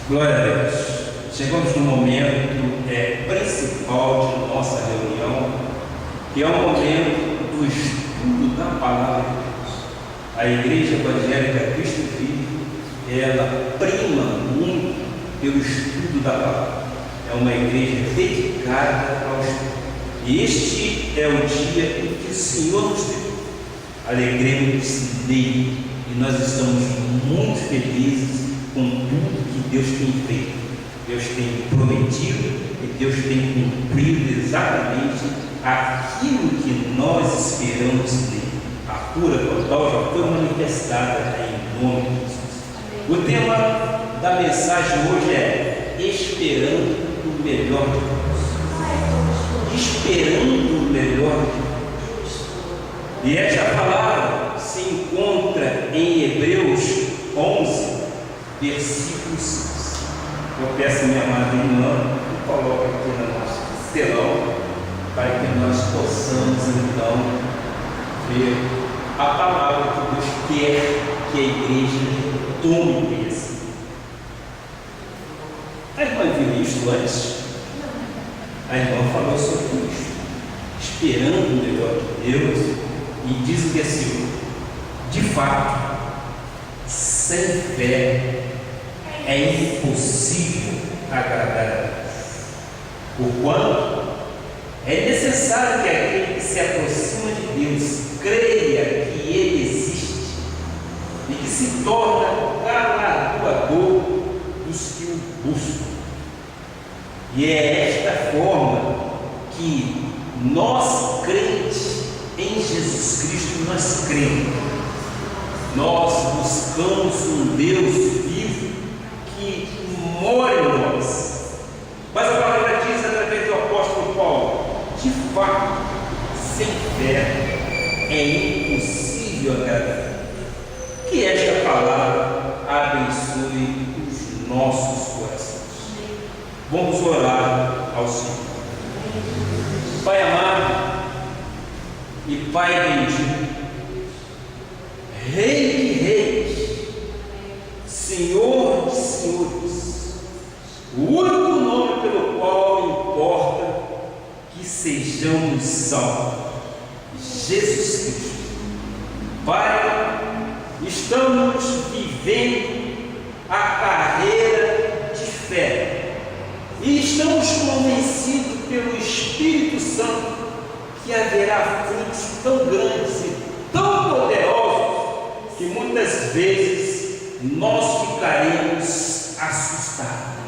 Glória a Deus. Chegamos no momento principal de nossa reunião, que é o momento do estudo da Palavra de Deus. A Igreja Evangélica Cristo Vive, ela prima muito pelo estudo da Palavra. É uma igreja dedicada ao estudo. E este é o dia em que o Senhor nos deu. Alegremos nele. E nós estamos muito felizes com tudo que Deus tem feito. Deus tem prometido e Deus tem cumprido exatamente aquilo que nós esperamos nele. A cura total já foi manifestada em nome de Jesus. O tema da mensagem hoje é esperando o melhor de Deus. Esperando o melhor de Deus. E esta palavra se encontra em Hebreus 11, versículo 6. Eu peço a minha amada irmã que coloque aqui no nosso telão, para que nós possamos então ver a palavra que Deus quer que a igreja tome conhecimento. A irmã viu isto antes? A irmã falou sobre isso, esperando o melhor de Deus, e diz o versículo: de fato, sem fé é impossível agradar a Deus. Porquanto é necessário que aquele que se aproxima de Deus creia que Ele existe e que se torna galardoador dos que o buscam. E é esta forma que nós, crentes em Jesus Cristo, nós cremos. Nós buscamos um Deus vivo que mora em nós. Mas a palavra diz através do apóstolo Paulo: de fato, sem fé é impossível agradar. Que esta palavra abençoe os nossos corações. Vamos orar ao Senhor. Pai amado e Pai bendito, Rei de reis, Senhor de senhores, o único nome pelo qual importa que sejamos salvos, Jesus Cristo. Pai, estamos vivendo a carreira de fé e estamos convencidos pelo Espírito Santo que haverá frutos tão grandes e tão poderosos que muitas vezes nós ficaremos assustados.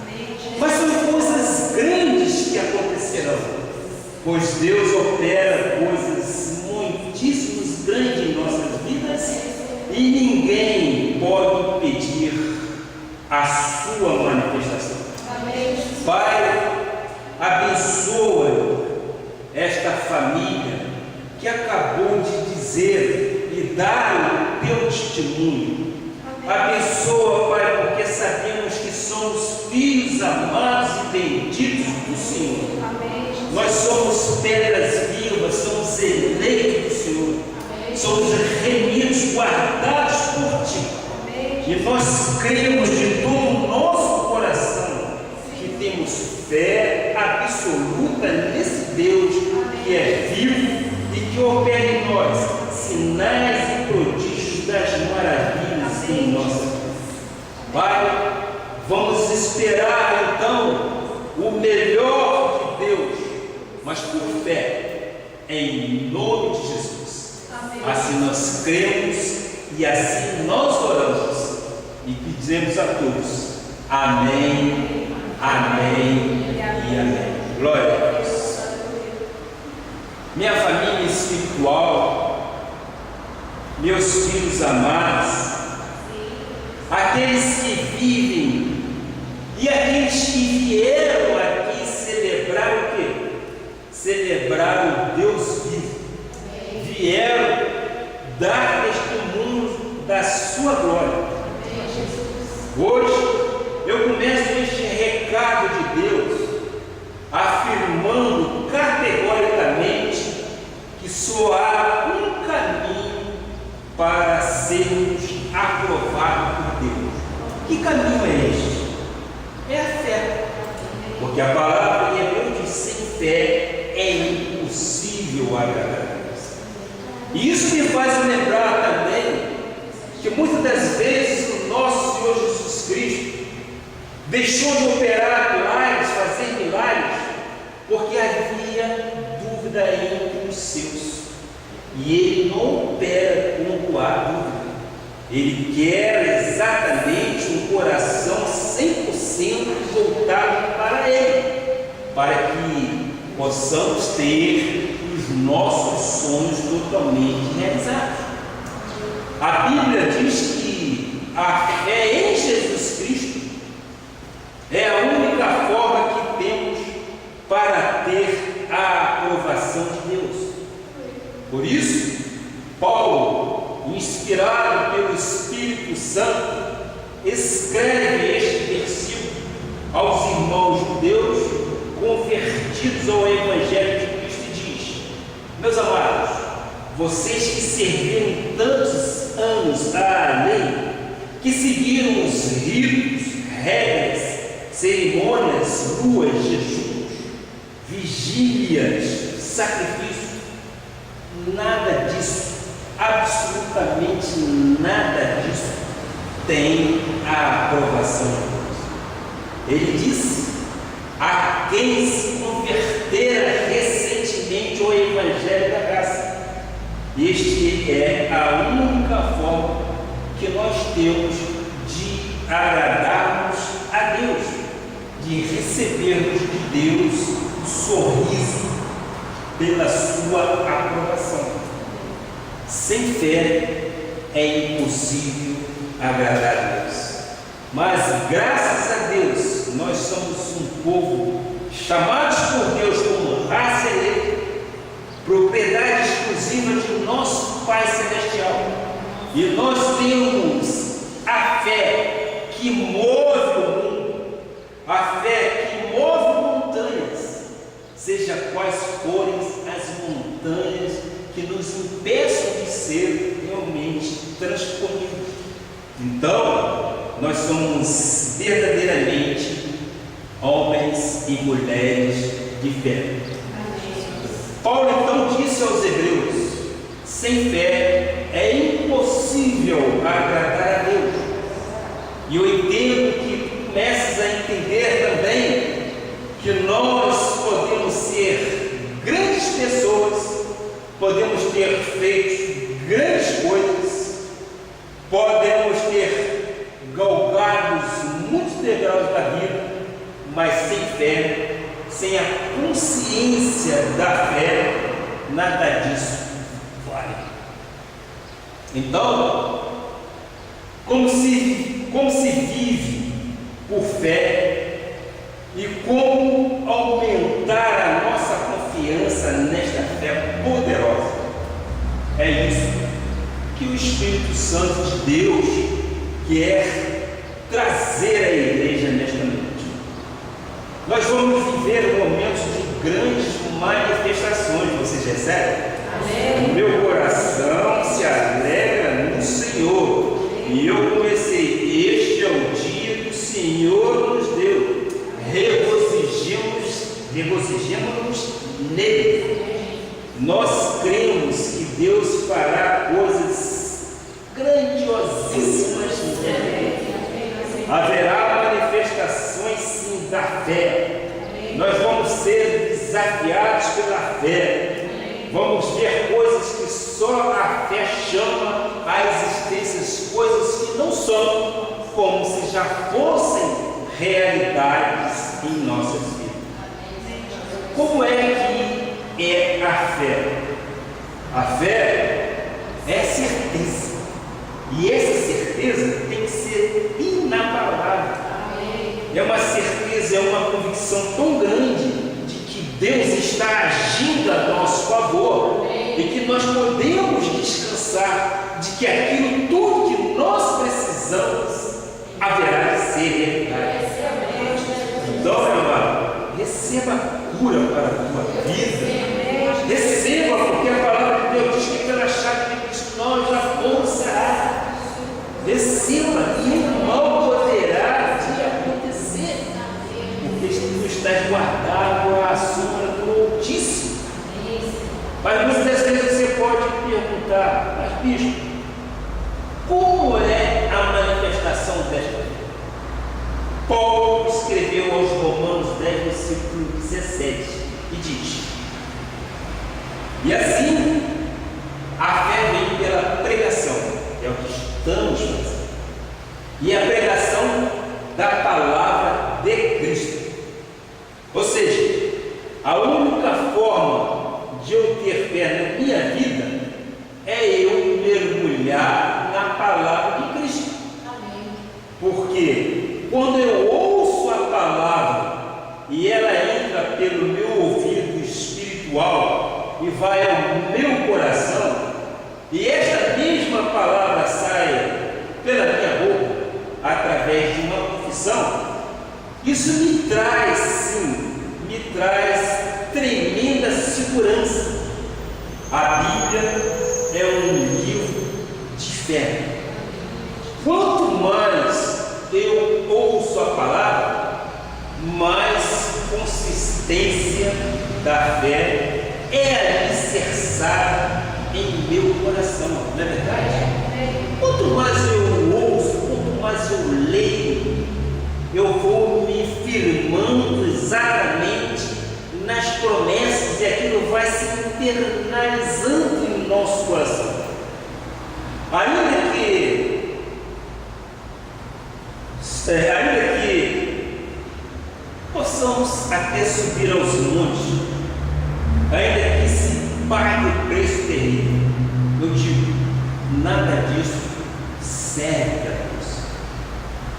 Mas são coisas grandes que acontecerão, pois Deus opera coisas muitíssimo grandes em nossas vidas e ninguém pode impedir a sua manifestação. Pai, abençoa esta família que acabou de dizer e dar o teu testemunho. Abençoa, Pai, porque sabemos que somos filhos amados e benditos do Senhor. Nós somos pedras vivas, somos eleitos do Senhor. Somos remidos, guardados por Ti. E nós cremos de todo o nosso coração que temos fé absoluta nesse Deus que é vivo e que opera em nós sinais e prodígios das maravilhas em nossa vida. Pai, vamos esperar então o melhor de Deus, mas por fé, em nome de Jesus. Assim nós cremos e assim nós oramos e pedimos a todos: amém, amém e amém. Glória a Deus. Minha família espiritual, meus filhos amados, aqueles que vivem e aqueles que vieram aqui celebrar o quê? Celebrar o Deus vivo. Vieram dar testemunho da sua glória. Hoje eu começo este recado de Deus afirmando categoricamente que só há um caminho para sermos aprovados por Deus. Que caminho é este? É a fé. Porque a palavra em hebreu diz: sem fé é impossível agradar a Deus. E isso me faz lembrar também que muitas das vezes o nosso Senhor Jesus Cristo deixou de operar milagres, fazer milagres, porque havia dúvida entre os seus. E Ele não opera quando há dúvida. Ele quer exatamente um coração 100% voltado para Ele, para que possamos ter os nossos sonhos totalmente realizados. A Bíblia diz que a fé em Jesus Cristo é a única forma que temos para ter a aprovação de Deus. Por isso, Paulo, inspirado pelo Espírito Santo, escreve este versículo aos irmãos judeus convertidos ao Evangelho de Cristo e diz: meus amados, vocês que serviram tantos anos à lei, que seguiram os ritos, regras, cerimônias, luas, jejuns, vigílias, sacrifícios, nada disso, absolutamente nada disso tem a aprovação de Deus. Ele disse: a quem se convertera recentemente ao Evangelho da Graça, este é a única forma que nós temos de agradarmos a Deus, de recebermos de Deus um sorriso pela sua aprovação. Sem fé é impossível agradar a Deus. Mas graças a Deus, nós somos um povo chamados por Deus como raça eleita, propriedade exclusiva de nosso Pai Celestial. E nós temos a fé que move o mundo, a fé que move montanhas, seja quais forem as montanhas que nos impeçam de ser realmente transformados. Então, nós somos verdadeiramente homens e mulheres de fé. Paulo então disse aos hebreus: sem fé é impossível agradar a Deus. E eu entendo que tu começas a entender também que nós podemos ser grandes pessoas, podemos ter feito grandes coisas, podemos ter galgado muitos degraus da vida, mas sem fé, sem a consciência da fé, nada disso vale. Então, como se vive por fé e como aumentar a nossa confiança nesta fé poderosa? É isso que o Espírito Santo de Deus quer trazer à igreja nesta noite. Nós vamos viver momentos de grandes manifestações, vocês recebem? Amém. O meu coração se alegra no Senhor. E eu comecei: este é o dia que o Senhor nos deu. Regozijemos nele. Nós cremos que Deus fará coisas grandiosíssimas nele. Haverá manifestações sim da fé. Nós vamos ser desafiados pela fé. Vamos ver coisas que só a fé chama à existência, coisas que não são, como se já fossem realidades em nossas vidas. Como é que é a fé? A fé é certeza. E essa certeza tem que ser inabalável. É uma certeza, é uma convicção tão grande de que Deus está agindo a nosso favor e que nós podemos descansar de que aquilo tudo que nós precisamos haverá de ser realidade. Então, meu amado, receba cura para a tua vida. Receba, porque a palavra de Deus diz que pela chave de Cristo nós já fomos sarados. Receba, e o mal poderá te acontecer. Mas muitas vezes você pode perguntar, mas bispo, como é a manifestação desta fé? Paulo escreveu aos Romanos 10, versículo 17, e diz: e assim, a fé vem pela pregação, é o que estamos fazendo, e a pregação da palavra de Cristo. Ou seja, a única forma de eu ter fé na minha vida é eu mergulhar na palavra de Cristo. Amém. Porque quando eu ouço a palavra e ela entra pelo meu ouvido espiritual e vai ao meu coração, e esta mesma palavra sai pela minha boca através de uma confissão, isso me traz, sim, me traz tremenda segurança. A Bíblia é um livro de fé. Quanto mais eu ouço a palavra, mais consistência da fé é alicerçada em meu coração, não é verdade? Quanto mais eu ouço, quanto mais eu leio, eu vou me firmando exatamente nas promessas, e aquilo vai se internalizando em nosso coração. Ainda que possamos até subir aos montes, ainda que se pague o preço terrível, eu digo, nada disso serve para Deus,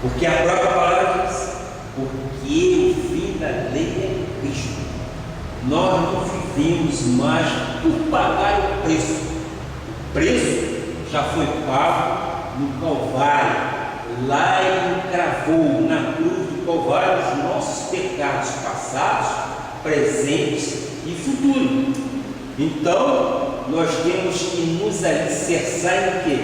porque a própria palavra diz: porque o fim da lei é Cristo. Nós não vivemos mais por pagar o preço. O preço já foi pago no Calvário. Lá Ele cravou na cruz do Calvário os nossos pecados passados, presentes e futuros. Então, nós temos que nos alicerçar em quê?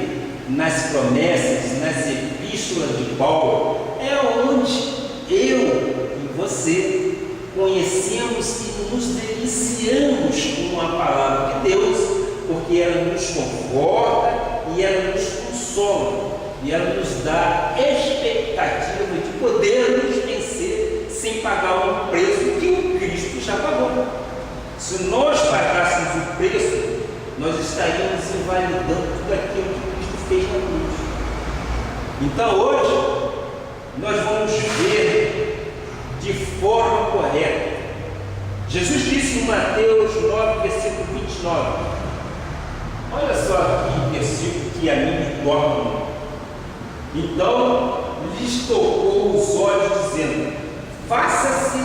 Nas promessas, nas epístolas de Paulo. É onde eu e você conhecemos e nos deliciamos com a palavra de Deus, porque ela nos conforta e ela nos consola, e ela nos dá expectativa de podermos vencer sem pagar um preço que o Cristo já pagou. Se nós pagássemos o preço, nós estaríamos invalidando tudo aquilo que Cristo fez na cruz. Então hoje nós vamos ver de forma correta. Jesus disse em Mateus 9, versículo 29. Olha só aqui o versículo que a mim me toca muito. Então lhes tocou os olhos, dizendo: faça-se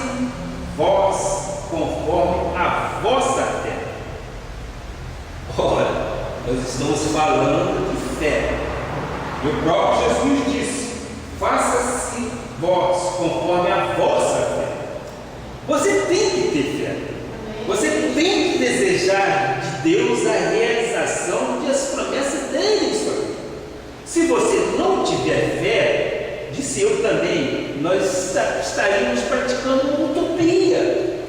vós conforme a vossa fé. Ora, nós estamos falando de fé. E o próprio Jesus disse: faça-se vós conforme a vossa fé. Você tem que ter fé. Você tem que desejar de Deus a realização das promessas dele em sua vida. Se você não tiver fé, disse eu também, nós estaríamos praticando uma utopia.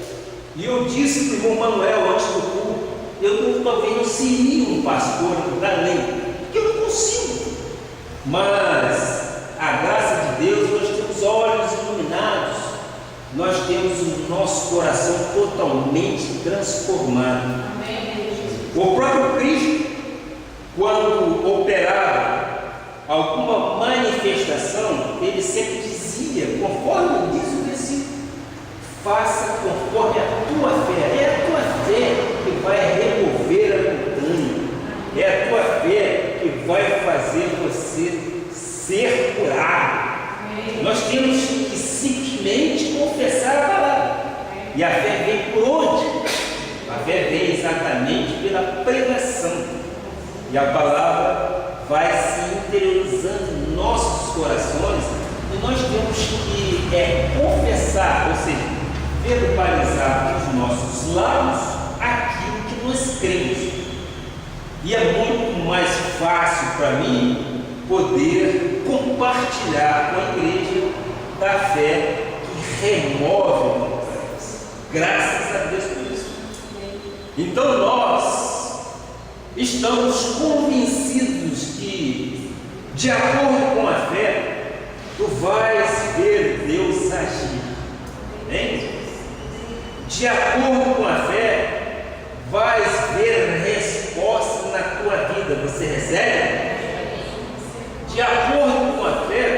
E eu disse para o irmão Manuel antes do culto: eu talvez não seria um pastor da lei, porque eu não consigo. Mas a graça de Deus, nós temos olhos iluminados, nós temos o nosso coração totalmente transformado. Amém. O próprio Cristo, quando operava alguma manifestação, ele sempre dizia, conforme diz o versículo: faça conforme a tua fé. É a tua fé que vai remover a montanha, é a tua fé que vai fazer você ser curado. Amém. Nós temos que simplesmente confessar a palavra. Amém. E a fé vem por onde? A fé vem exatamente pela pregação, e a palavra vai se interiorizando em nossos corações, e nós temos que confessar, ou seja, verbalizar com os nossos lábios aquilo que nós cremos. E é muito mais fácil para mim poder compartilhar com a igreja da fé que remove montanhas. Graças a Deus por isso. Então nós estamos convencidos que, de acordo com a fé, tu vais ver Deus agir. Hein? De acordo com a fé, vais ver resposta na tua vida. Você recebe? De acordo com a fé,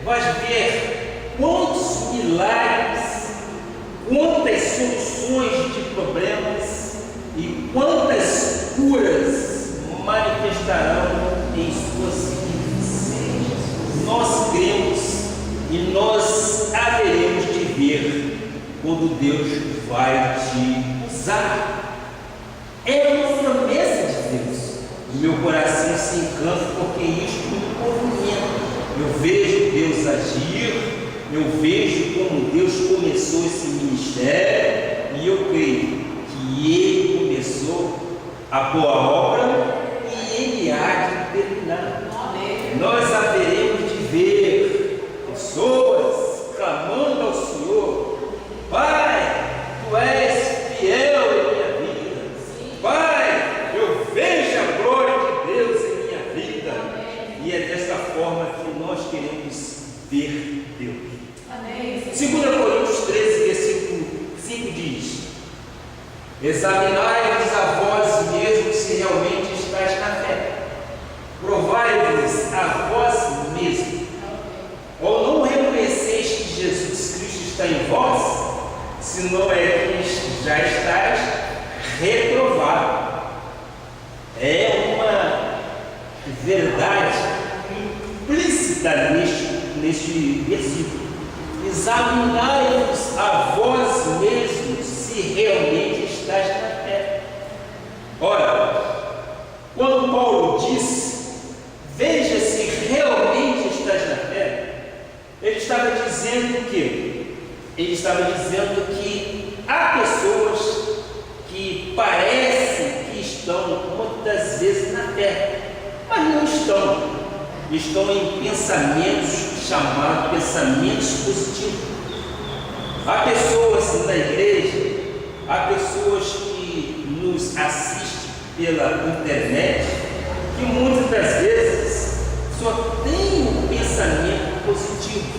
vais ver quantos milagres, quantas soluções de problemas e quantas curas manifestarão em suas vidas. Nós cremos e nós haveremos de ver quando Deus vai te usar. É uma promessa de Deus. O meu coração se encanta porque isto me movimenta. Eu vejo Deus agir, eu vejo como Deus começou esse ministério e eu creio que Ele começou a boa obra e Ele há de terminar. Nós haveremos de ver pessoas clamando ao Senhor: Pai, Tu és fiel em minha vida. Pai, eu vejo a glória de Deus em minha vida. E é dessa forma que nós queremos ver Deus. 2 Coríntios 13, versículo 5 diz: examinai-vos a vós mesmos se realmente estáis na fé. Provai-vos a vós mesmos. Ou não reconheceis que Jesus Cristo está em vós, se não é que já estáis reprovado. É uma verdade implícita neste versículo. Examinai-vos a vós mesmos se realmente estáis na fé. Ora, quando Paulo disse: veja se realmente estás na fé, ele estava dizendo o quê? Ele estava dizendo que há pessoas que parecem que estão muitas vezes na fé, mas não estão. Estão em pensamentos chamados pensamentos positivos. Há pessoas na igreja, há pessoas que nos assistem pela internet, que muitas das vezes só tem um pensamento positivo.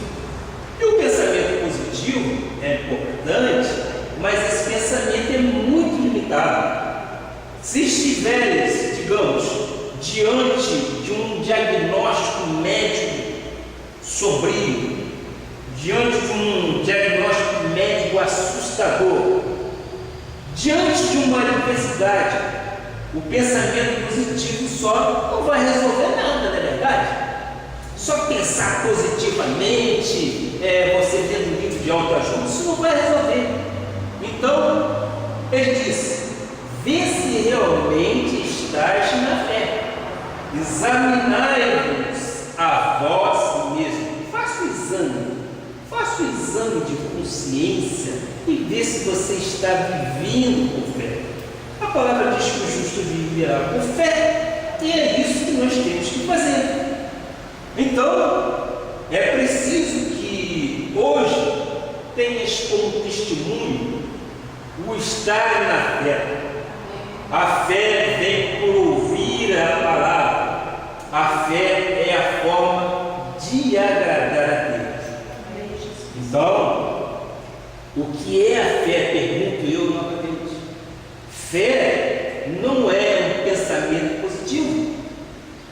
E o pensamento positivo é importante, mas esse pensamento é muito limitado. Se estiveres, digamos, diante de um diagnóstico médico sombrio, diante de um diagnóstico médico assustador, diante de uma adversidade, o pensamento positivo só não vai resolver nada, não é verdade? Só pensar positivamente, você tendo um livro de autoajuda, isso não vai resolver. Então, ele diz: vê se realmente estás na fé. Examinai-vos a vós mesmos. Faça o exame de consciência e vê se você está vivendo por fé. A palavra diz que o justo viverá por fé, e é isso que nós temos que fazer. Então, é preciso que hoje tenhas como testemunho o estar na fé. A fé vem por ouvir a palavra. A fé é a forma de agradar a Deus. Então, o que é a fé? Pergunto eu novamente. Fé não é um pensamento positivo.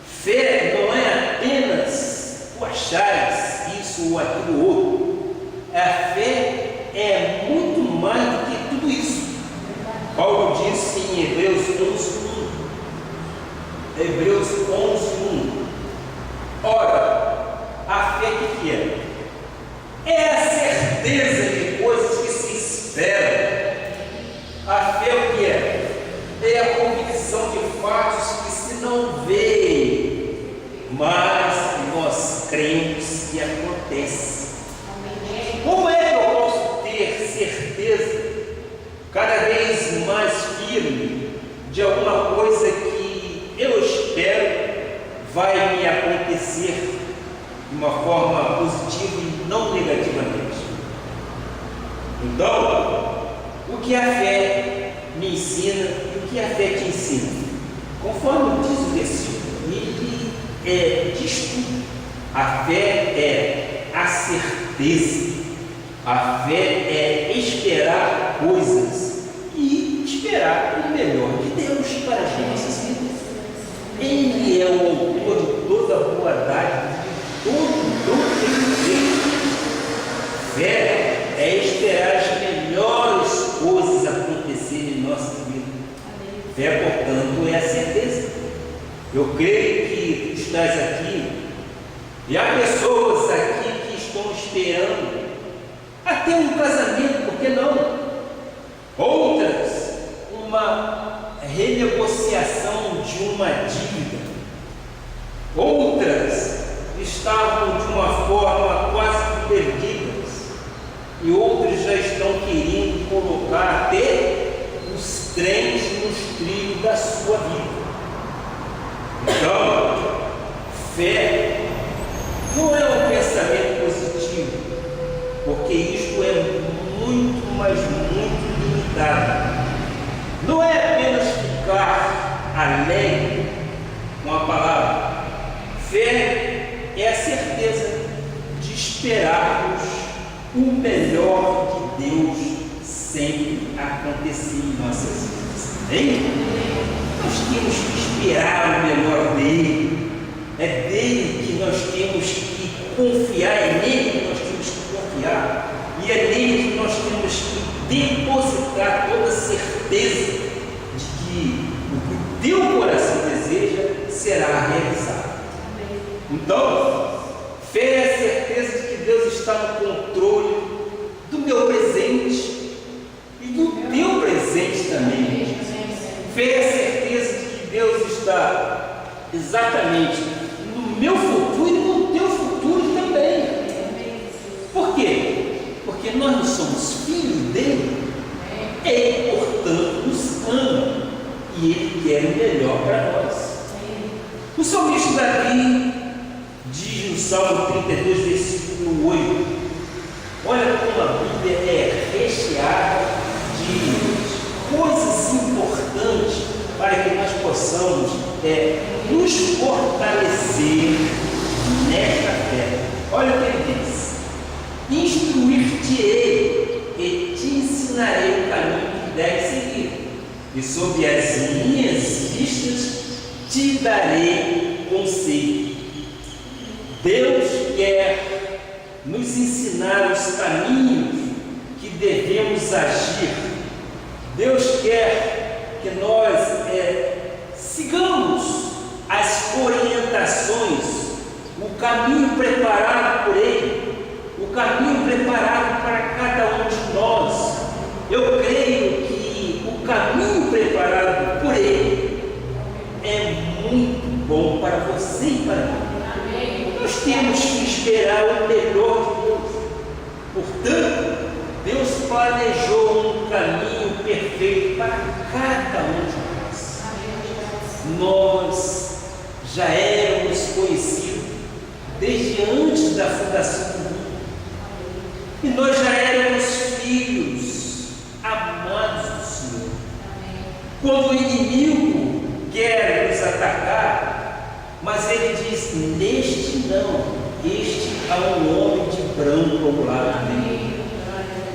Fé não é apenas tu achares isso ou aquilo outro. A fé é muito mais do que tudo isso. Paulo disse em Hebreus 11:1. Ora, a fé que é? É a certeza de coisas que se esperam. A fé o que é? É a convicção de fatos que se não veem, mas nós cremos que acontece. Como é que eu posso ter certeza cada vez mais firme de alguma coisa que eu espero vai me acontecer de uma forma positiva e não negativamente? Então, o que é a fé? me ensina e o que a fé te ensina? Conforme diz o versículo, ele diz tudo. A fé é a certeza, a fé é esperar coisas e esperar o melhor de Deus para as nossas vidas. Ele é o autor de toda a boa dádiva, de todo dom perfeito. Fé é esperar as melhores coisas acontecerem em nossa vida. Fé, portanto, é a certeza. Eu creio que estás aqui e há pessoas aqui que estão esperando até um casamento, por que não? Outras, uma renegociação de uma dívida. Outras estavam de uma forma quase perdidas. E outros já estão querendo colocar até os trens nos trilhos da sua vida. Então, fé não é um pensamento positivo, porque isto é muito, mas muito limitado. Não é apenas ficar alegre com a palavra. Fé é a certeza de esperarmos o melhor de Deus sempre acontecer em nossas vidas. Hein? Nós temos que esperar o melhor dele. É dele que nós temos que confiar, é nele que nós temos que confiar, e é nele que nós temos que depositar toda a certeza de que o que o teu coração deseja será realizado. Então, fé é a certeza de que Deus está no controle do meu presente e do teu presente também. Fé é a certeza de que Deus está exatamente no meu futuro e no teu futuro também. Por quê? Porque nós não somos filhos dele. Ele, portanto, nos ama e ele quer o melhor para nós. O salmista Davi diz no Salmo 32, versículo 8: olha como a Bíblia é recheada de coisas importantes para que nós possamos nos fortalecer nesta fé. Olha o que ele diz: instruir-te-ei e te ensinarei o caminho que deves seguir, e sob as minhas vistas te darei conselho. Deus quer nos ensinar os caminhos que devemos agir. Deus quer que nós sigamos as orientações, o caminho preparado por Ele, o caminho preparado para cada um de nós. Eu creio que o caminho preparado por Ele é muito bom para você e para mim. Nós temos que esperar o melhor de Deus. Portanto, Deus planejou um caminho perfeito para cada um de nós. Nós já éramos conhecidos desde antes da fundação do mundo. E nós já éramos filhos amados do Senhor. Quando o inimigo quer nos atacar, mas ele diz: neste não, este há um homem de branco ao lado dele.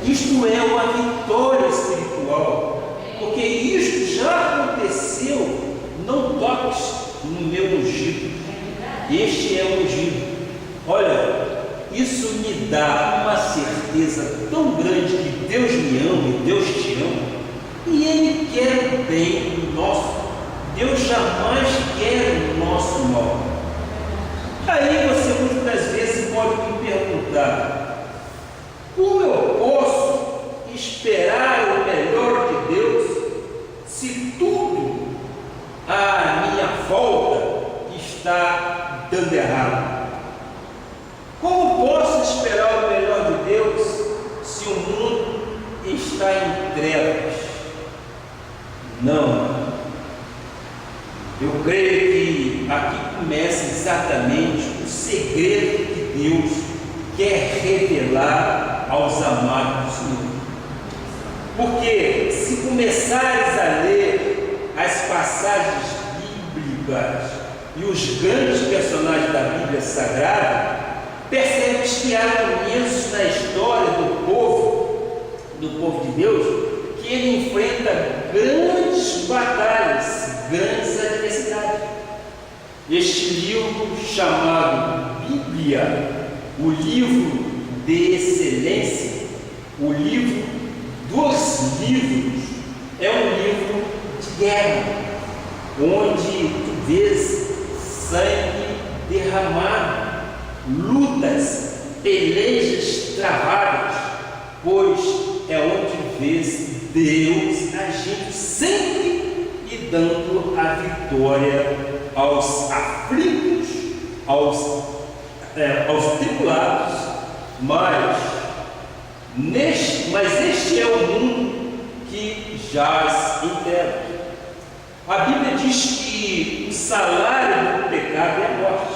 Isto é uma vitória espiritual, porque isto já aconteceu. Não toques no meu ungido, este é o ungido. Olha, isso me dá uma certeza tão grande que Deus me ama e Deus te ama, e Ele quer o bem nosso. Deus jamais quer o nosso mal. Aí você muitas vezes pode me perguntar: como eu posso esperar o melhor de Deus se tudo à minha volta está dando errado? Como posso esperar o melhor de Deus se o mundo está em trevas? Não. Eu creio que aqui começa exatamente o segredo que Deus quer revelar aos amados do Senhor. Porque se começares a ler as passagens bíblicas e os grandes personagens da Bíblia Sagrada, percebes que há momentos na história do povo de Deus, que ele enfrenta grandes batalhas, grandes adversidades. Este livro chamado Bíblia, o livro de excelência, o livro dos livros, é um livro de guerra, onde tu vês sangue derramado, lutas, pelejas travadas, pois é onde vês Deus agindo sempre e dando a vitória aos aflitos, aos tribulados, mas este é o mundo que jaz em trevas. A Bíblia diz que o salário do pecado é a morte.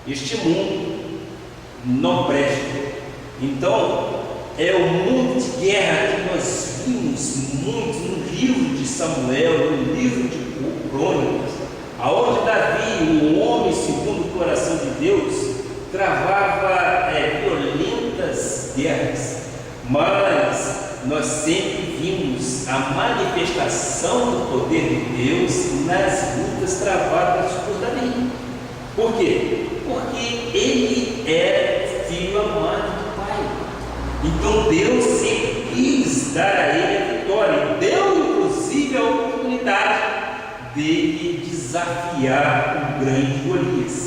Este mundo não presta. Então, é o mundo de guerra que nós vimos muito no livro de Samuel, no livro de Crônicas, aonde Davi, um homem segundo o coração de Deus, travava violentas guerras, mas nós sempre vimos a manifestação do poder de Deus nas lutas travadas por Davi. Por quê? Porque ele é filho amado do Pai. Então Deus sempre quis dar a ele a vitória, deu inclusive a oportunidade dele desafiar o grande Golias.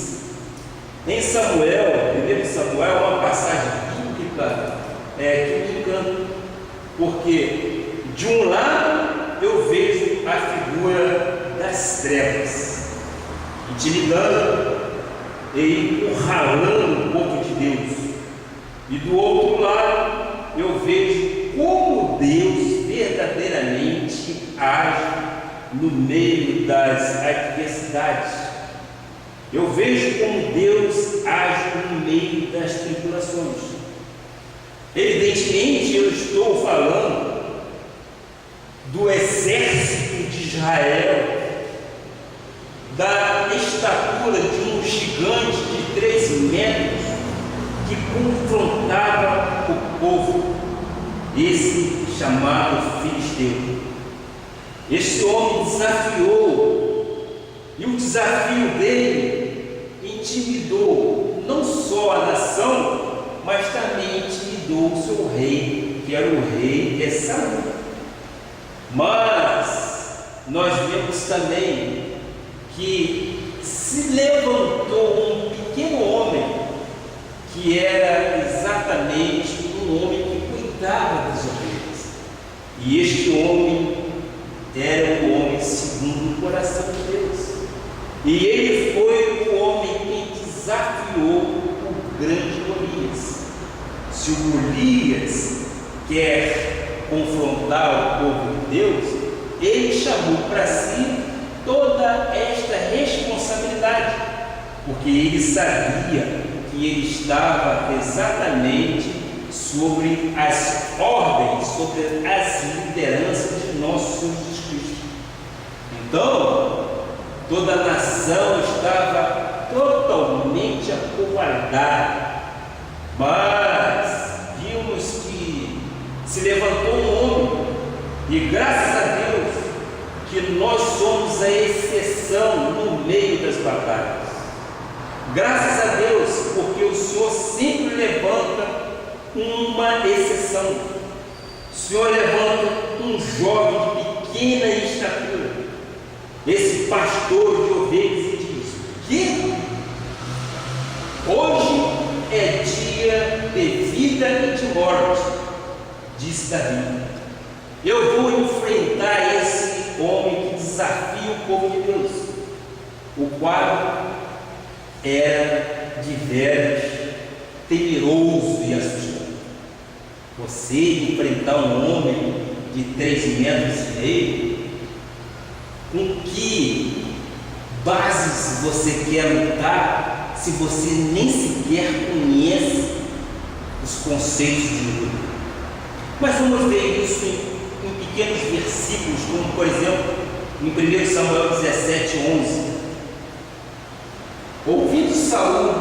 Em Samuel, 1 Samuel, é uma passagem bíblica que me encanta, porque de um lado eu vejo a figura das trevas, intimidando e encurralando o povo de Deus, e do outro lado eu vejo como Deus verdadeiramente age no meio das adversidades. Eu vejo como Deus age no meio das tribulações. Evidentemente, eu estou falando do exército de Israel, da estatura de um gigante de 3 metros que confrontava o povo, esse chamado Filisteu. Esse homem desafiou, e o desafio dele intimidou não só a nação, mas também intimidou o seu rei, que era o rei Saul. Mas nós vemos também que se levantou um pequeno homem, que era exatamente um homem que cuidava das ovelhas. E este homem era um homem segundo o coração de Deus. E ele foi o homem que desafiou o grande Golias. Se o Golias quer confrontar o povo de Deus, ele chamou para si toda esta responsabilidade, porque ele sabia que ele estava exatamente sobre as ordens, sobre as lideranças de nosso Senhor Jesus Cristo. Então, toda a nação estava totalmente acovardada, mas vimos que se levantou um homem, e graças a Deus que nós somos a exceção no meio das batalhas. Graças a Deus, porque o Senhor sempre levanta uma exceção. O Senhor levanta um jovem de pequena estatura, esse pastor de ovelhas, e diz que hoje é dia de vida e de morte, disse Davi. Eu vou enfrentar esse homem que desafia o povo de Deus, o qual era de veras temeroso e assustador. Você enfrentar um homem de 3 metros e meio, com que bases você quer lutar se você nem sequer conhece os conceitos de luta? Mas vamos ver isso pequenos versículos, como por exemplo, em 1 Samuel 17:11. Ouvindo Saul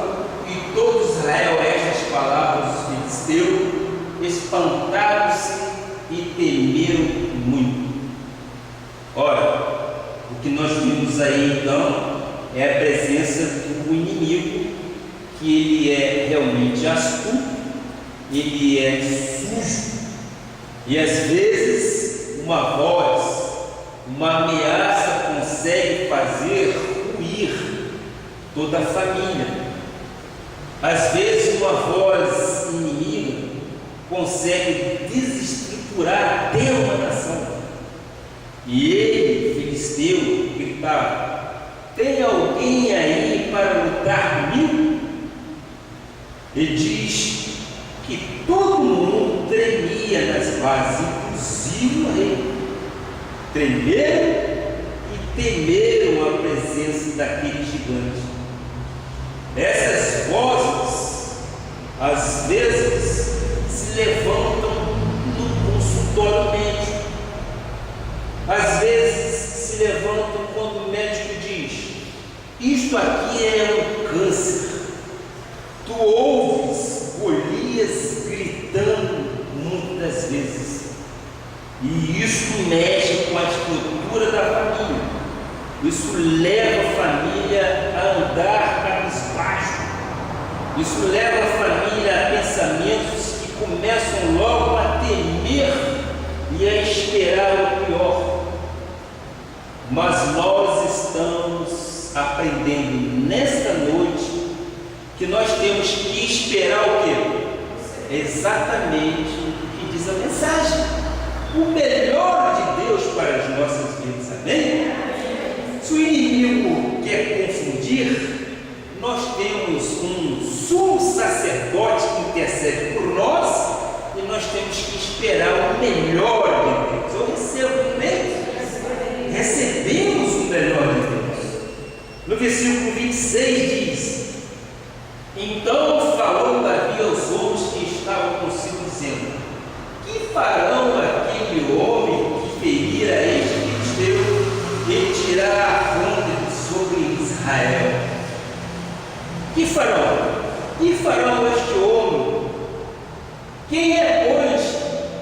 e todo Israel estas palavras dos filisteus, espantaram-se e temeram muito. Ora, o que nós vimos aí então é a presença do inimigo, que ele é realmente astuto, ele é sujo, e às vezes uma voz, uma ameaça consegue fazer ruir toda a família. Às vezes uma voz inimiga consegue desestruturar até uma nação. E ele, filisteu, gritava: tem alguém aí para lutar comigo? E diz que todo mundo tremia nas bases, inclusive o rei. Tremeram e temeram a presença daquele gigante. Essas vozes, às vezes, se levantam no consultório médico. Às vezes se levantam quando o médico diz: isto aqui é um câncer. Tu ouves Golias gritando muitas vezes, e isso mexe com a estrutura da família. Isso leva a família a andar cabisbaixo. Isso leva a família a pensamentos que começam logo a temer e a esperar o pior. Mas nós estamos aprendendo nesta noite que nós temos que esperar o quê? Exatamente o que diz a mensagem. O melhor de Deus para as nossas vidas, amém? Se o inimigo quer confundir, nós temos um sumo sacerdote que intercede por nós, e nós temos que esperar o melhor de Deus. Eu recebo, amém? Recebemos o melhor de Deus. No versículo 26 diz: então falou Davi aos homens que estavam consigo, dizendo: que farão aquele homem que ferir a este filisteu e tirar a afronta sobre Israel? Que farão? Que farão este homem? Quem é, pois,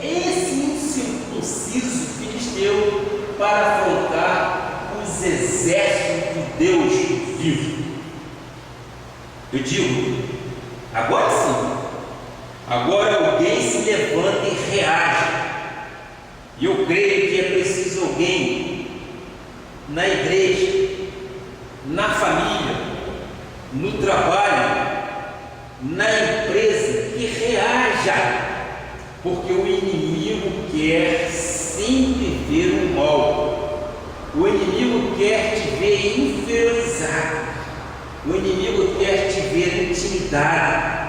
esse incircunciso filisteu para afrontar os exércitos de Deus vivo? Eu digo, agora sim, agora alguém se levanta e reage. E eu creio que é preciso alguém na igreja, na família, no trabalho, na empresa, que reaja, porque o inimigo quer sempre ver o mal. O inimigo quer te ver inferiorizado. O inimigo quer te ver intimidado.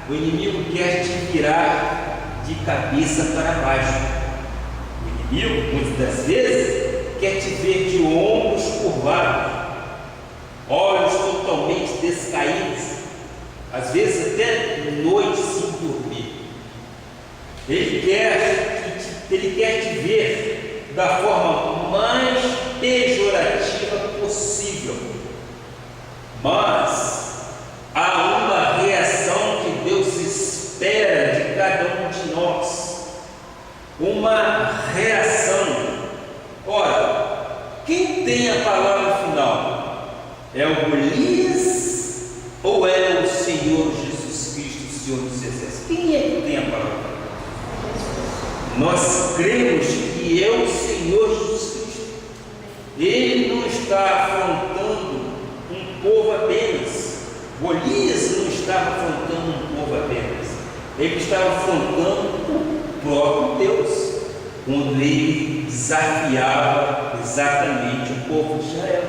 O inimigo quer te virar de cabeça para baixo. O inimigo, muitas das vezes, quer te ver de ombros curvados, olhos totalmente descaídos, às vezes até noite sem dormir. Ele quer te ver da forma mais pejorativa possível. Mas há uma reação que Deus espera de cada um de nós. Uma reação. Ora, quem tem a palavra final? É o Golias ou é o Senhor Jesus Cristo, o Senhor dos Exércitos? Quem é que tem a palavra final? Nós cremos que é o Senhor Jesus Cristo. Ele não está afrontando um povo apenas. Golias não estava afrontando um povo apenas. Ele estava afrontando o próprio Deus, quando ele desafiava exatamente o povo de Israel.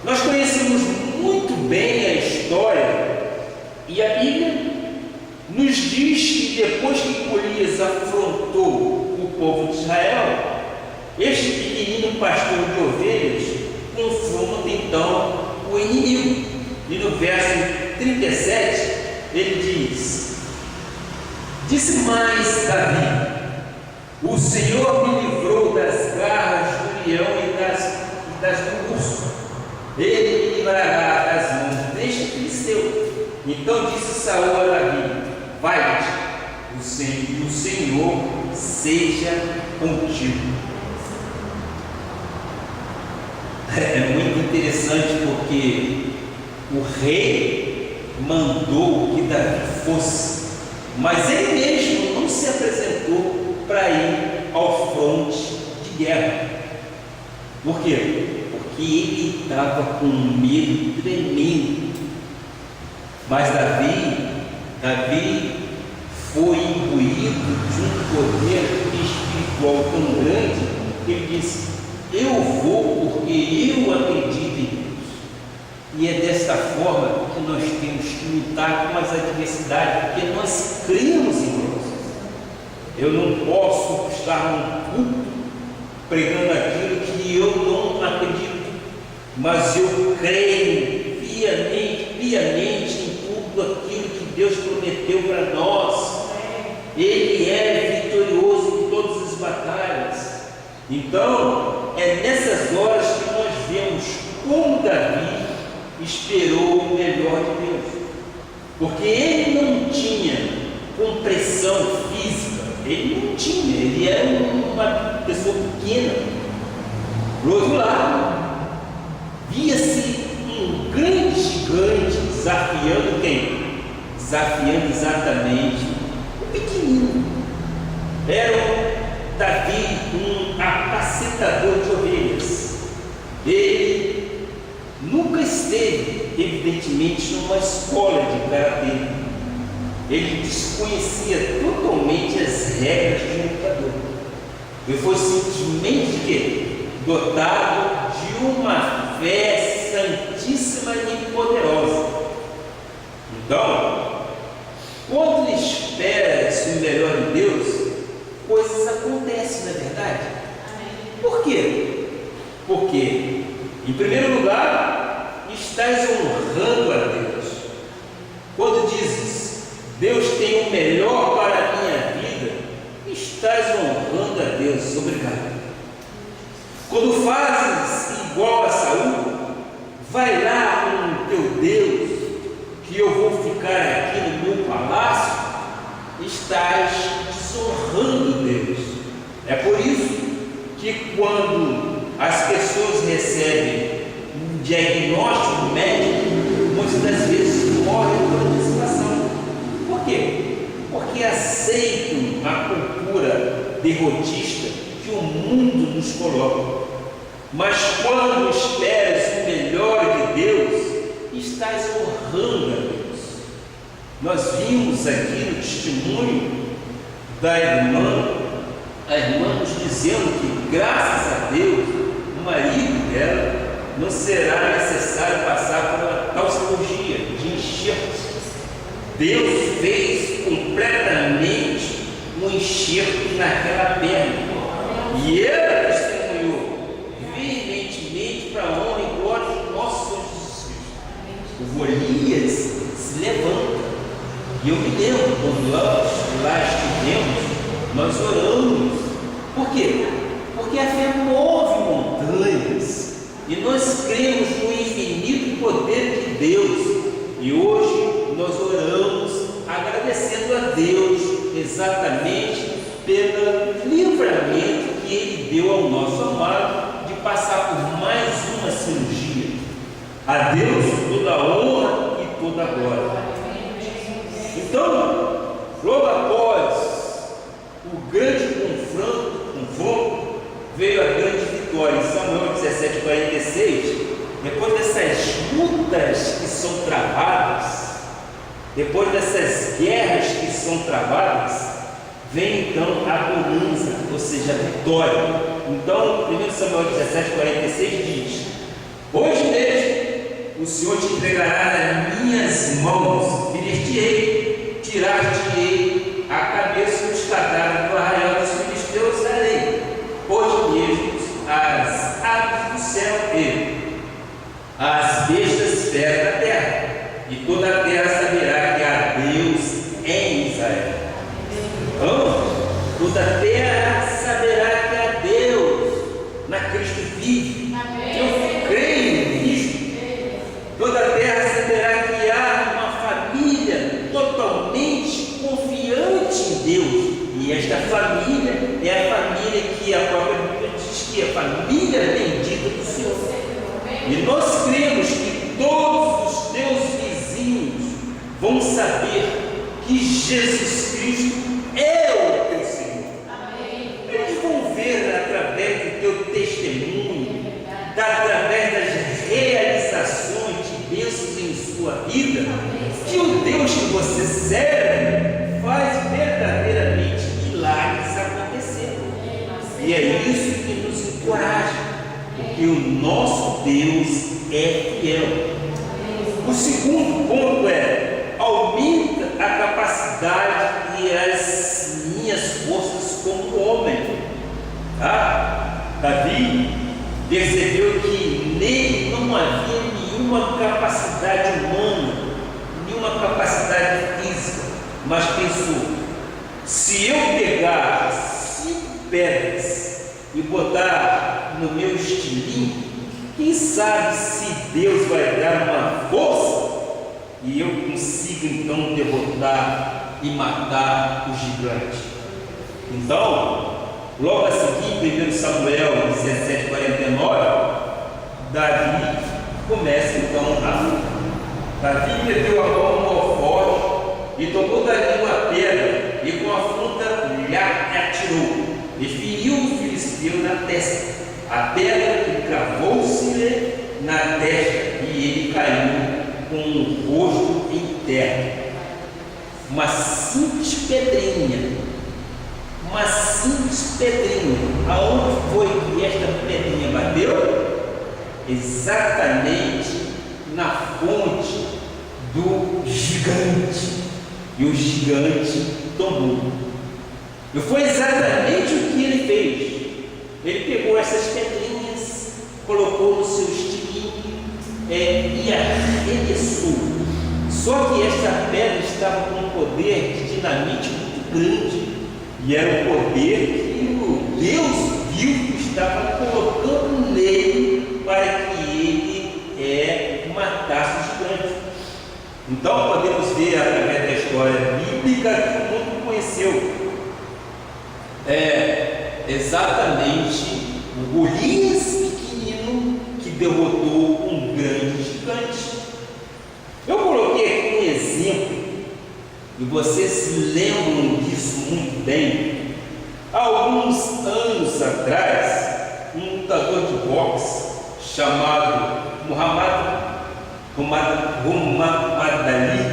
Nós conhecemos muito bem a história, e a Bíblia nos diz que depois que Golias afrontou o povo de Israel, este pequenino pastor de ovelhas confronta então o inimigo. E no verso 37 ele diz: disse mais Davi: O Senhor me livrou das garras do leão e das do urso. Ele me livrará das mãos deste filisteu. Então disse Saul a Davi: vai-te, o Senhor seja contigo. É muito interessante porque o rei mandou que Davi fosse, mas ele mesmo não se apresentou para ir ao fronte de guerra. Por quê? Porque ele estava com um medo tremendo. Mas Davi foi imbuído de um poder espiritual tão grande que ele disse: eu vou porque eu acredito em Deus. E é desta forma que nós temos que lutar com as adversidades, porque nós cremos em Deus. Eu não posso estar num culto pregando aquilo que eu não acredito, mas eu creio piamente em tudo aquilo que Deus prometeu para nós. Ele é vitorioso em todas as batalhas. Então, é nessas horas que nós vemos como Davi esperou o melhor de Deus, porque ele não tinha compressão física, ele era uma pessoa pequena. Do outro lado, via-se um grande gigante desafiando quem? Desafiando exatamente o pequenino. Era Davi, um apacentador de ovelhas. Ele nunca esteve, evidentemente, numa escola de karatê. Ele desconhecia totalmente as regras de um lutador. Ele foi simplesmente dotado de uma fé santíssima e poderosa. Então, quando ele espera o melhor de Deus, coisas acontecem, não é verdade? Por quê? Porque, em primeiro lugar, estás honrando a Deus. Quando dizes: Deus tem o melhor para a minha vida, estás honrando a Deus. Obrigado. Quando fazes igual a Saul, vai lá com o teu Deus, que eu vou ficar aqui no meu palácio, estás desonrando Deus. É por isso que quando as pessoas recebem um diagnóstico médico, muitas das vezes morrem por antecipação. Por quê? Porque aceitam a cultura derrotista que o mundo nos coloca. Mas quando esperas o melhor de Deus, estás honrando a Deus. Nós vimos aqui no testemunho da irmã, a irmã nos dizendo que, graças a Deus, o marido dela não será necessário passar por uma tal cirurgia de enxerto. Deus fez completamente um enxerto naquela perna, e ela testemunhou veementemente para a honra e glória do nosso Senhor Jesus Cristo. O Golias se levanta. E eu me lembro, quando nós lá estivemos, nós oramos. Por quê? Porque a fé move montanhas. E nós cremos no infinito poder de Deus. E hoje nós oramos agradecendo a Deus exatamente pelo livramento que Ele deu ao nosso amado de passar por mais uma cirurgia. A Deus toda a honra e toda a glória. Então, logo após o grande confronto, veio a grande vitória. Em Samuel 17:46, depois dessas lutas que são travadas, depois dessas guerras que são travadas, vem então a bonança, ou seja, a vitória. Então, 1 Samuel 17:46 diz: hoje mesmo o Senhor te entregará nas minhas mãos, ferir-te-ei, tirar-te-ei a cabeça dos cadáveres do arraial dos filisteus darei. Hoje mesmo as aves do céu e as bestas feras da terra, e toda a terra saberá que há Deus em Israel. Então, toda a terra Esta família é a família que a própria Bíblia diz que é a família bendita do Senhor. E nós cremos que todos os teus vizinhos vão saber que Jesus Cristo é o teu Senhor. Amém. Eles vão ver através do teu testemunho, através das realizações de bênçãos em sua vida, que o Deus que você serve faz verdadeiramente milagres acontecer. E é isso que nos encoraja, porque o nosso Deus é fiel. O segundo ponto é: aumenta a capacidade e as minhas forças como homem. Davi percebeu que nele não havia nenhuma capacidade humana, nenhuma capacidade física, mas pensou: se eu pegar 5 pedras e botar no meu estilingue, quem sabe se Deus vai dar uma força e eu consigo então derrotar e matar o gigante. Então, logo a seguir, 1 Samuel 17:49, Davi começa então a luta. Davi meteu a mão no alforje e tomou dali uma pedra e com a ponta lhe atirou e feriu o filisteu na testa. A pedra cravou-se-lhe na testa e ele caiu com o rosto em terra. Uma simples pedrinha. Aonde foi que esta pedrinha bateu? Exatamente na fonte do gigante. E o gigante tomou. E foi exatamente o que ele fez. Ele pegou essas pedrinhas, colocou no seu estilingue e arremessou. Só que esta pedra estava com um poder de dinamite muito grande. E era um poder que o Deus viu que estava colocando nele para que ele matasse o gigante. Então podemos ver através da história bíblica que o mundo conheceu. Exatamente o Golias pequenino que derrotou um grande gigante. Eu coloquei aqui um exemplo, e vocês se lembram disso muito bem. Há alguns anos atrás, um lutador de boxe chamado Muhammad Ali,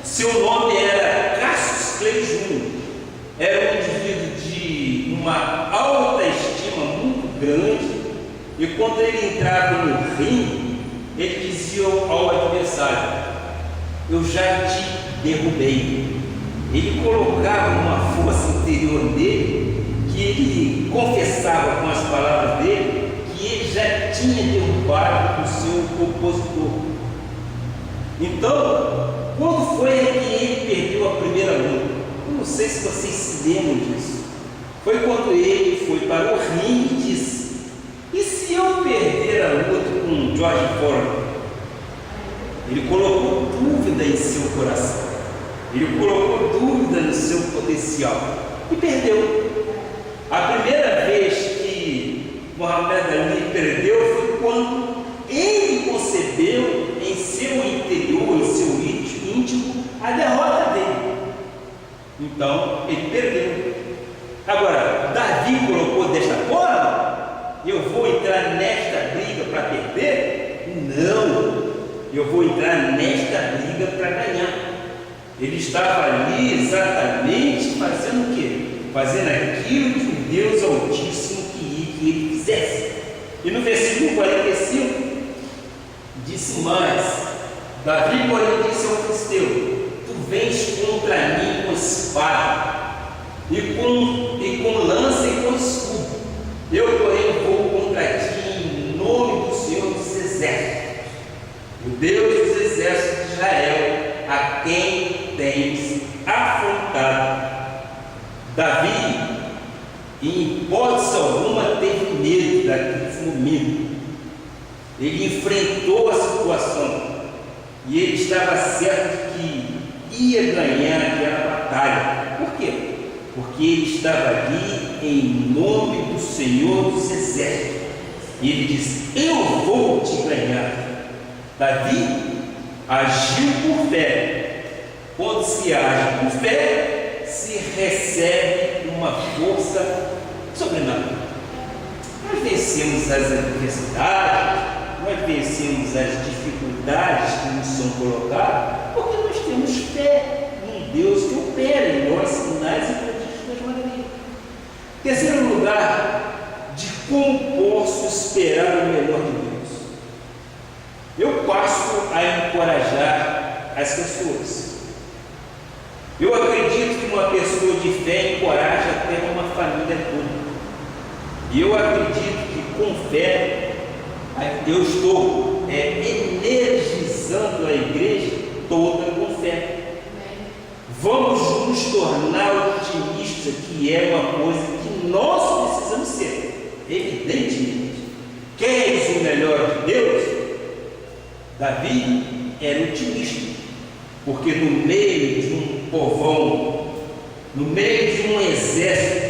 seu nome era Cassius Clay Jr. Era um indivíduo de uma alta estima muito grande, e quando ele entrava no ringue, ele dizia ao adversário: eu já te derrubei. Ele colocava uma força interior nele, que ele confessava com as palavras dele que ele já tinha derrubado o seu opositor. Então, quando foi que ele perdeu a primeira luta? Eu não sei se vocês se lembram disso. Foi quando ele foi para o ringue e disse: e se eu perder a luta com George Foreman? Ele colocou dúvida em seu coração, ele colocou dúvida no seu potencial e perdeu. A primeira vez que Muhammad Ali perdeu foi quando ele concebeu em seu interior, em seu íntimo, a derrota dele. Então ele perdeu. Agora, Davi colocou desta forma: eu vou entrar nesta briga para perder? Não, eu vou entrar nesta briga para ganhar. Ele estava ali exatamente fazendo o quê? Fazendo aquilo que o Deus Altíssimo queria que ele fizesse. E no versículo 45 disse mais: Davi, porém, disse ao filisteu: tu vens contra mim com espada e com lança e com escudo. Eu, porém, vou contra ti em nome do Senhor dos Exércitos, o Deus dos Exércitos de Israel, a quem tens afrontado. Davi, em hipótese alguma, teve medo daquele momento. Ele enfrentou a situação e ele estava certo de que ia ganhar aquela batalha. Por quê? porque ele estava ali em nome do Senhor dos Exércitos. E ele disse: eu vou te ganhar. Davi agiu por fé. Quando se age por fé, se recebe uma força sobrenatural. Nós vencemos as adversidades, nós vencemos as dificuldades que nos são colocadas, porque nós temos fé num Deus que opera em nós sinais e prodígios das maravilhas. Terceiro lugar, de como posso esperar o melhor de Deus. Eu passo a encorajar as pessoas. Eu acredito que uma pessoa de fé encoraja até uma família toda. E eu acredito que com fé eu estou energizando a igreja toda com fé. Vamos nos tornar otimistas, que é uma coisa que nós precisamos ser, evidentemente. Queres o melhor de Deus? Davi era otimista, porque no meio de um povão, no meio de um exército,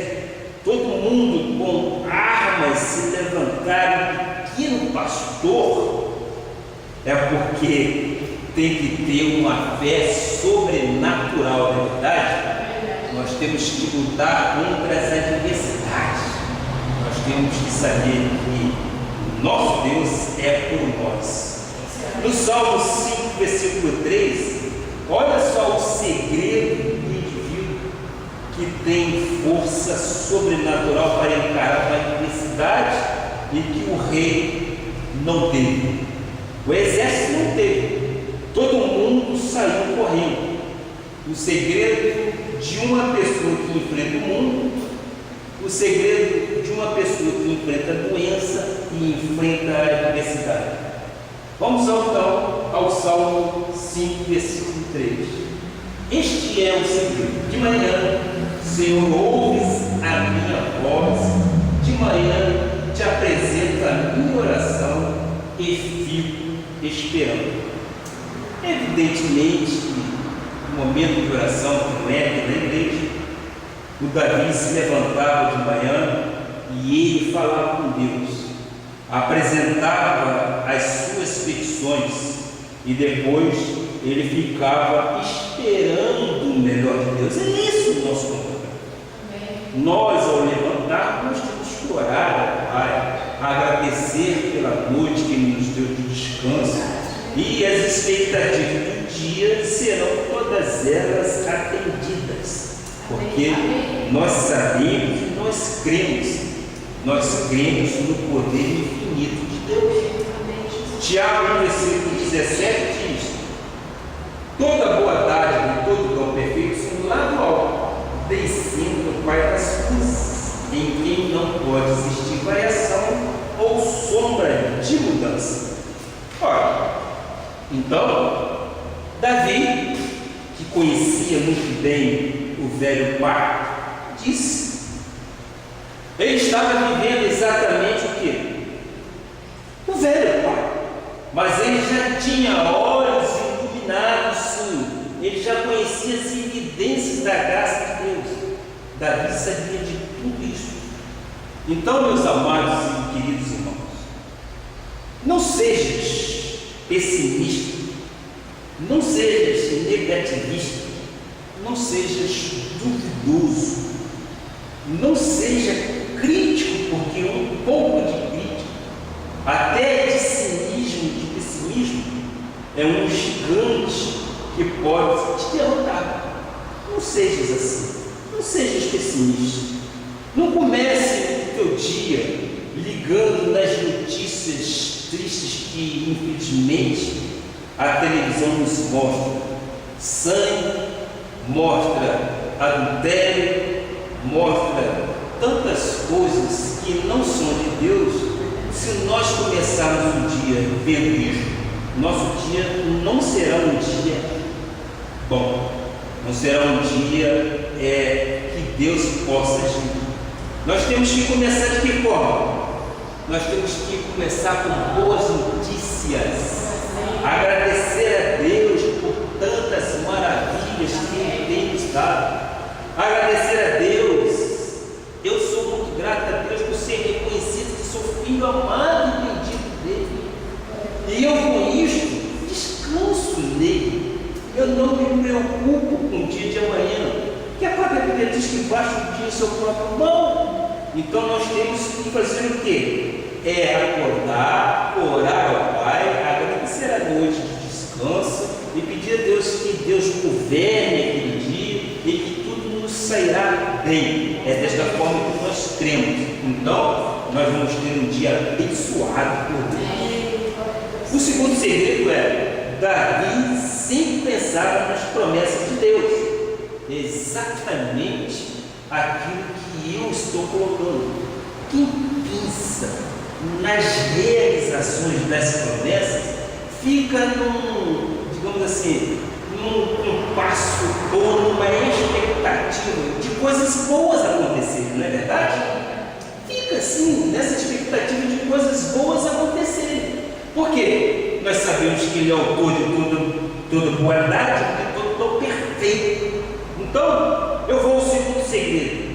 todo mundo com armas se levantaram. Pequeno pastor, é porque tem que ter uma fé sobrenatural, na verdade. Nós temos que lutar contra as adversidades. Nós temos que saber que nosso Deus é por nós. No Salmo 5, versículo 3, olha só o segredo do indivíduo que tem força sobrenatural para encarar uma adversidade e que o rei não teve. O exército não teve. Todo mundo saiu correndo. O segredo de uma pessoa que enfrenta o mundo, o segredo de uma pessoa que enfrenta a doença e enfrenta a adversidade. Vamos então ao Salmo 5, versículo 3. Este é o segredo. De manhã, Senhor, ouves a minha voz. De manhã, te apresento a minha oração e fico esperando. Evidentemente que no momento de oração, que não é na igreja, o Davi se levantava de manhã e ele falava com Deus, apresentava as suas petições e depois ele ficava esperando o melhor de Deus. É isso o nosso comportamento. Nós, ao levantar, nós temos que orar ao Pai, agradecer pela noite que Ele nos deu de descanso, e as expectativas do dia serão todas elas atendidas, porque nós sabemos e nós cremos no poder infinito de Deus. Tiago, no versículo 17, diz: toda boa dádiva e todo dom perfeito são lá do alto, descendo do Pai das luzes, em quem não pode existir variação ou sombra de mudança. Ora, então, Davi, que conhecia muito bem o velho pacto, disse: ele estava vivendo exatamente o quê? O velho pacto, mas ele já tinha olhos iluminados, sim. Ele já conhecia as evidências da graça de Deus. Davi sabia de tudo isso. Então, meus amados e queridos irmãos, não sejas pessimista, não sejas negativista, não sejas duvidoso, não seja crítico, porque um pouco de crítica, até de cinismo, de pessimismo, é um gigante que pode te derrotar. Não sejas assim, não sejas pessimista. Não comece o teu dia ligando nas notícias tristes que, infelizmente, a televisão nos mostra. Sangue, mostra adultério, mostra tantas coisas que não são de Deus. Se nós começarmos o dia vendo isso, nosso dia não será um dia bom, não será um dia que Deus possa agir. Nós temos que começar de que forma? Nós temos que começar com boas notícias, agradecer a Deus por tantas maravilhas que Ele tem nos dado, agradecer a Deus não me preocupo com o dia de amanhã, que a própria Bíblia diz que basta o dia em seu próprio mão. Então nós temos que fazer o quê? Acordar, orar ao Pai, agradecer a noite de descanso e pedir a Deus que Deus governe aquele dia e que tudo nos sairá bem. É desta forma que nós cremos. Então, nós vamos ter um dia abençoado por Deus. O segundo segredo Davi sempre pensava nas promessas de Deus. Exatamente aquilo que eu estou colocando. Quem pensa nas realizações das promessas fica digamos assim, num passo ou numa expectativa de coisas boas acontecerem, não é verdade? Fica assim, nessa expectativa de coisas boas acontecerem. Por quê? Nós sabemos que Ele é autor de toda boaldade, de todo perfeito. Então, eu vou ao segundo segredo.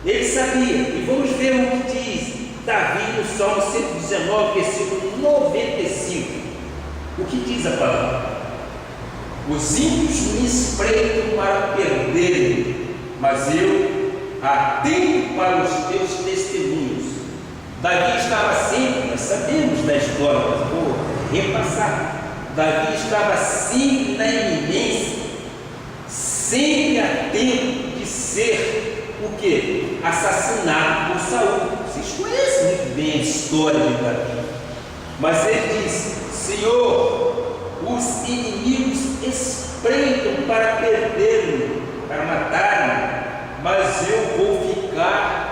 Ele sabia, e vamos ver o que diz Davi no Salmo 119, versículo 95. O que diz a palavra? Os ímpios me espreitam para perderem, mas eu atento para os teus testemunhos. Davi estava sempre, nós sabemos da história, mas vou repassar. Davi estava sempre na iminência, sempre atento de ser o quê? Assassinado por Saul. Vocês conhecem muito bem a história de Davi. Mas ele diz: Senhor, os inimigos espreitam para perder-me, para matar-me, mas eu vou ficar